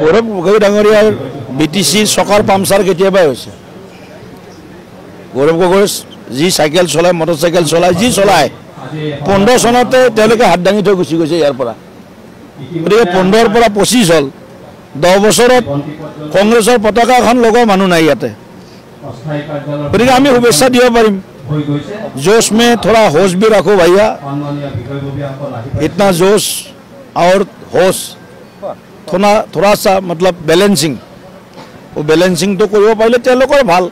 গৌৰৱ গগৈ ডাঙৰীয়াৰ বিটিচিৰ চকাৰ পামচাৰ কেতিয়াবাই হৈছে। গৌৰৱ গগৈ যি চাইকেল চলায়, মটৰচাইকেল চলায়, যি চলায় 15 চনতে তেওঁলোকে হাত দাঙি থৈ গুচি গৈছে ইয়াৰ পৰা। গতিকে 15ৰ পৰা 25 হ'ল, 10 বছৰত কংগ্ৰেছৰ পতাকা এখন লগোৱা মানুহ নাই ইয়াতে। গতিকে আমি শুভেচ্ছা দিব পাৰিম। जोश में थोड़ा होश भी रखो भैया, इतना जोश और होश थोड़ा सा मतलब बैलेंसिंग, वो बैलेंसिंग तो কৰিব পাৰিলে তেওঁলোকৰ ভাল,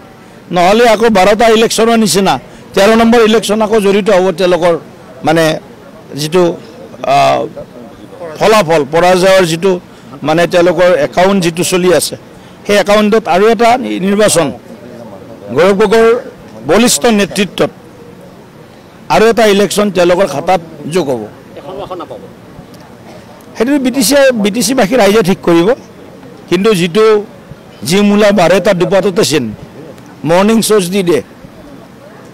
নহ'লে আকৌ 12টা ইলেকশ্যনৰ নিচিনা 13 নম্বৰ ইলেকশ্যন আকৌ জড়িত হ'ব তেওঁলোকৰ মানে যিটো ফলাফল পৰাজয়ৰ যিটো মানে তেওঁলোকৰ একাউণ্ট যিটো চলি আছে, সেই একাউণ্টত আৰু এটা নিৰ্বাচন গৌৰৱ গগৈৰ বলিষ্ঠ নেতৃত্বত আৰু এটা ইলেকশ্যন তেওঁলোকৰ খাতাত যোগ হ'ব। সেইটো বিটিচিবাসী ৰাইজে ঠিক কৰিব। কিন্তু যি মূলা বাঢ়ে তাৰ দুপাততে চিন, মৰ্ণিং শ্ব'জ দি দিয়ে।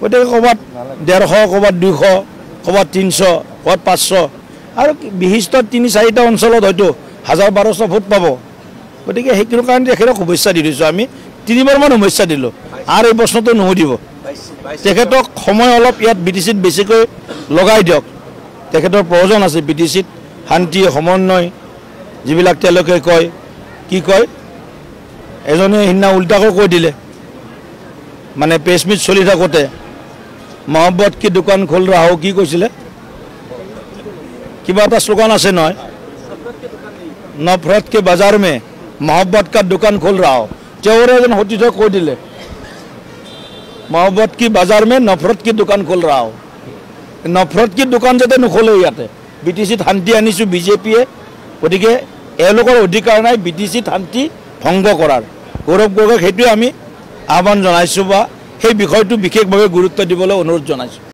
গতিকে ক'ৰবাত 150, ক'ৰবাত 200, ক'ৰবাত 300, ক'ৰবাত 500 আৰু বিশিষ্ট 3-4টা অঞ্চলত হয়তো 1000-1200 ভোট পাব। গতিকে সেইখিনিৰ কাৰণে তেখেতক শুভেচ্ছা দি দিছোঁ। আমি 3বাৰমান শুভেচ্ছা দিলোঁ, আৰু এই প্ৰশ্নটো নুসুধিব। তেখেতক সময় অলপ ইয়াত বিটিচিত বেছিকৈ লগাই দিয়ক। তেখেতৰ প্ৰয়োজন আছে বিটিচিত শান্তি সমন্বয়, যিবিলাক তেওঁলোকে কয়। কি কয়, এজনে সিদিনা উল্টাকৈ কৈ দিলে, মানে প্ৰেছমিট চলি থাকোঁতে মহব্বত কি দোকান খোল ৰা হো, কি কৈছিলে, কিবা এটা শ্লোগান আছে নহয়, নফৰত কে বাজাৰ মে মহব্বত কা দোকান খোল ৰা হো। তেওঁৰে এজন সতীৰ্থ কৈ দিলে, मोहब्बत की बाजार में नफरत की दुकान खोल रहा हो। नफरत की दुकान जाते नखोले इते বিটিচিত শান্তি আনিছোঁ বিজেপিয়ে। গতিকে এওঁলোকৰ অধিকাৰ নাই বিটিচিত শান্তি ভংগ কৰাৰ। গৌৰৱ গগৈক সেইটোৱে আমি আহ্বান জনাইছোঁ বা সেই বিষয়টো বিশেষভাৱে গুৰুত্ব দিবলৈ অনুৰোধ জনাইছোঁ।